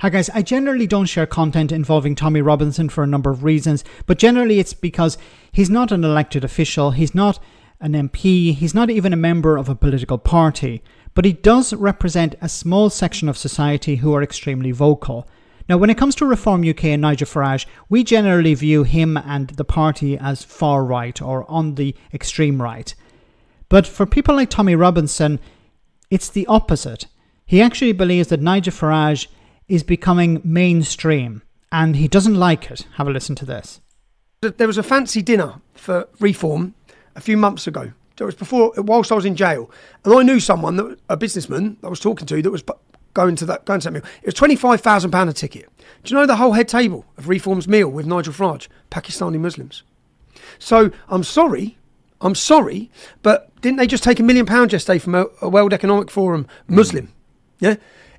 Hi guys, I generally don't share content involving Tommy Robinson for a number of reasons, but generally it's because he's not an elected official, he's not an MP, he's not even a member of a political party, but he does represent a small section of society who are extremely vocal. Now, when it comes to Reform UK and Nigel Farage, we generally view him and the party as far right or on the extreme right. But for people like Tommy Robinson, it's the opposite. He actually believes that Nigel Farage is becoming mainstream, and he doesn't like it. Have a listen to this. There was a fancy dinner for Refrom a few months ago. It was whilst I was in jail, and I knew someone, a businessman I was talking to, that was going to that meal. It was £25,000 a ticket. Do you know the whole head table of Reform's meal with Nigel Farage? Pakistani Muslims. So I'm sorry, but didn't they just take £1 million yesterday from a World Economic Forum Muslim? Yeah,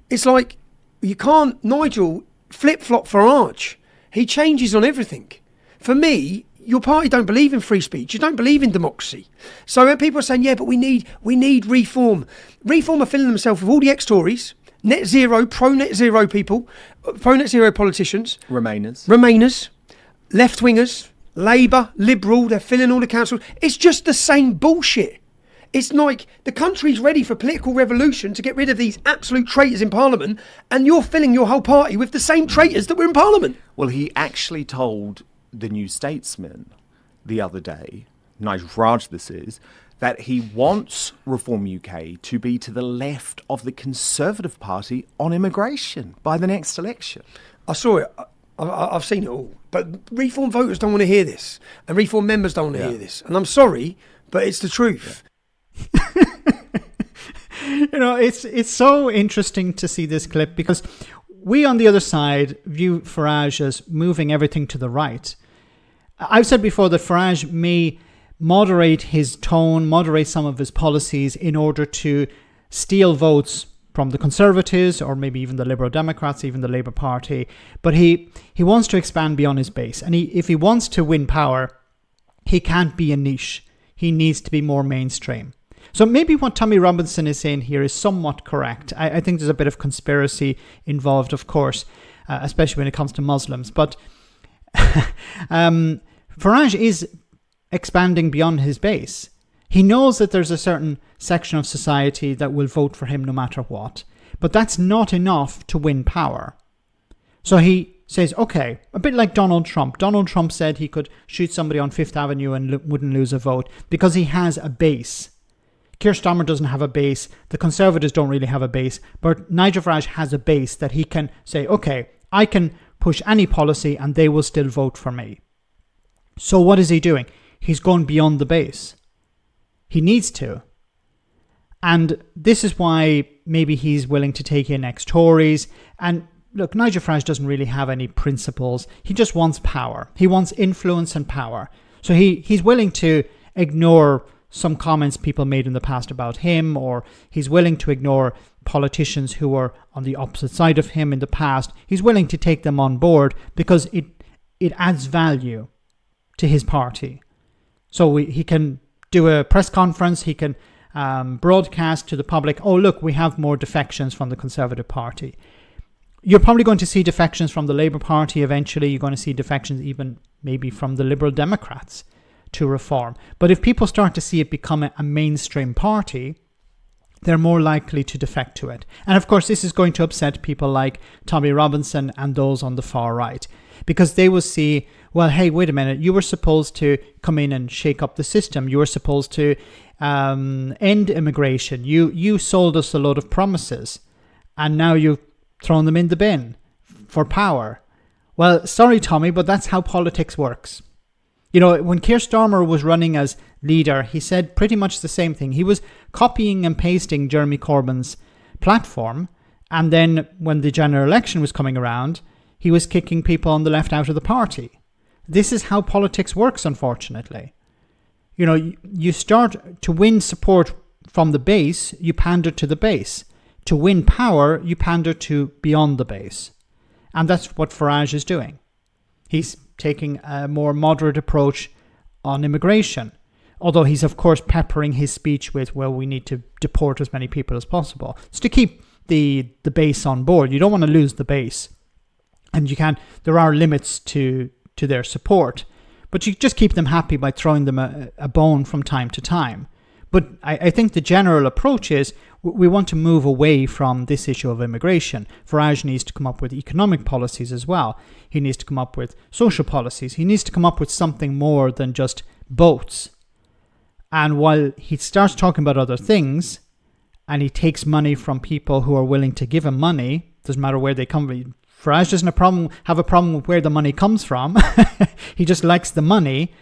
it's like, you can't, Nigel, flip-flop Farage. He changes on everything. For me, your party don't believe in free speech. You don't believe in democracy. So when people are saying, yeah, but we need Reform. Reform are filling themselves with all the ex-Tories, net zero, pro-net zero people, pro-net zero politicians. Remainers, left-wingers, Labour, Liberal, they're filling all the councils. It's just the same bullshit. It's like the country's ready for political revolution to get rid of these absolute traitors in Parliament, and you're filling your whole party with the same traitors that were in Parliament. Well, he actually told the New Statesman the other day, Nigel Farage this is, that he wants Reform UK to be to the left of the Conservative Party on immigration by the next election. I saw it. I've seen it all. But Reform voters don't want to hear this, and Reform members don't want to hear this. And I'm sorry, but it's the truth. Yeah. You know, it's so interesting to see this clip because we on the other side view Farage as moving everything to the right. I've said before that Farage may moderate his tone, moderate some of his policies in order to steal votes from the Conservatives or maybe even the Liberal Democrats, even the Labour Party. But he wants to expand beyond his base. And if he wants to win power, he can't be a niche. He needs to be more mainstream. So maybe what Tommy Robinson is saying here is somewhat correct. I think there's a bit of conspiracy involved, of course, especially when it comes to Muslims. But Farage is expanding beyond his base. He knows that there's a certain section of society that will vote for him no matter what. But that's not enough to win power. So he says, okay, a bit like Donald Trump. Donald Trump said he could shoot somebody on Fifth Avenue and wouldn't lose a vote because he has a base. Keir Starmer doesn't have a base. The Conservatives don't really have a base. But Nigel Farage has a base that he can say, okay, I can push any policy and they will still vote for me. So what is he doing? He's gone beyond the base. He needs to. And this is why maybe he's willing to take in ex-Tories. And look, Nigel Farage doesn't really have any principles. He just wants power. He wants influence and power. So he's willing to ignore some comments people made in the past about him, or he's willing to ignore politicians who were on the opposite side of him in the past. He's willing to take them on board because it adds value to his party. So he can do a press conference, he can broadcast to the public, oh look, we have more defections from the Conservative Party. You're probably going to see defections from the Labour Party eventually. You're going to see defections even maybe from the Liberal Democrats to Reform. But if people start to see it become a mainstream party, they're more likely to defect to it. And of course, this is going to upset people like Tommy Robinson and those on the far right, because they will see, well, hey, wait a minute, you were supposed to come in and shake up the system. You were supposed to end immigration. You sold us a load of promises, and now you've thrown them in the bin for power. Well, sorry, Tommy, but that's how politics works. You know, when Keir Starmer was running as leader, he said pretty much the same thing. He was copying and pasting Jeremy Corbyn's platform. And then when the general election was coming around, he was kicking people on the left out of the party. This is how politics works, unfortunately. You know, you start to win support from the base, you pander to the base. To win power, you pander to beyond the base. And that's what Farage is doing. He's taking a more moderate approach on immigration. Although he's, of course, peppering his speech with, well, we need to deport as many people as possible. It's to keep the base on board. You don't want to lose the base. And there are limits to their support, but you just keep them happy by throwing them a bone from time to time. But I think the general approach is we want to move away from this issue of immigration. Farage needs to come up with economic policies as well. He needs to come up with social policies. He needs to come up with something more than just boats. And while he starts talking about other things, and he takes money from people who are willing to give him money, doesn't matter where they come from. Farage doesn't have a problem with where the money comes from. He just likes the money.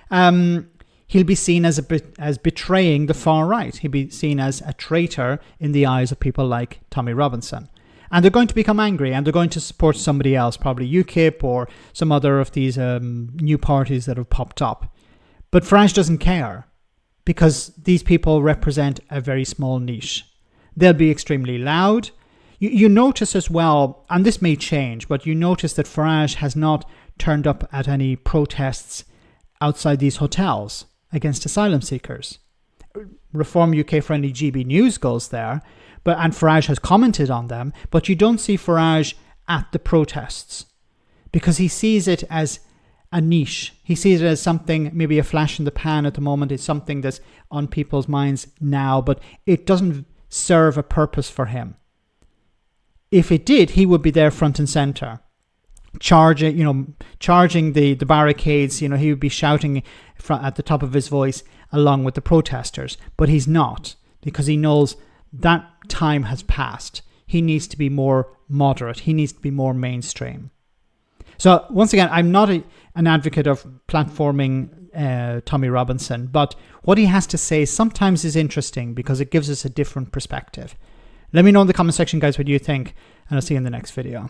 He'll be seen as betraying the far right. He'll be seen as a traitor in the eyes of people like Tommy Robinson. And they're going to become angry, and they're going to support somebody else, probably UKIP or some other of these new parties that have popped up. But Farage doesn't care, because these people represent a very small niche. They'll be extremely loud. You notice as well, and this may change, but you notice that Farage has not turned up at any protests outside these hotels against asylum seekers. Reform UK friendly GB News goes there, and Farage has commented on them, but you don't see Farage at the protests because he sees it as a niche. He sees it as something, maybe a flash in the pan at the moment. It's something that's on people's minds now, but it doesn't serve a purpose for him. If it did, he would be there front and center, charging the barricades. He would be shouting at the top of his voice along with the protesters. But he's not, because he knows that time has passed. He needs to be more moderate. He needs to be more mainstream. So once again, I'm not an advocate of platforming Tommy Robinson, but what he has to say sometimes is interesting because it gives us a different perspective. Let me know in the comment section, guys, what you think, and I'll see you in the next video.